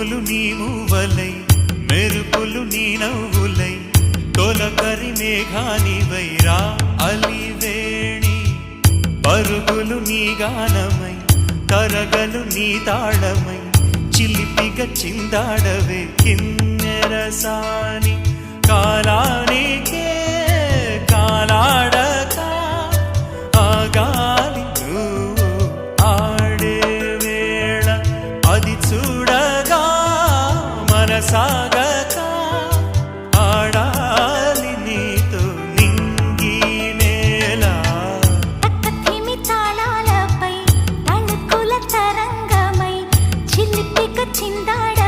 పువ్వులు నీ మూవలై మెరుపులు నీ నవ్వులై తొలకరి మేఘానివై రా అలివేణి పరుగులు నీ గానమై తరగలు నీ తాళమై చిలిపిగా చిందాడవే కిన్నెరసాని కాలానికే కాలాడక ఆగాలి నువ్వు ఆడే వేళ అది చూడగా మనసాగక ఆడాలి నీతో నింగి నేల తక్కతిమి తాళాలపై తళుకుల తరంగమై చిలిపిక చిందాడ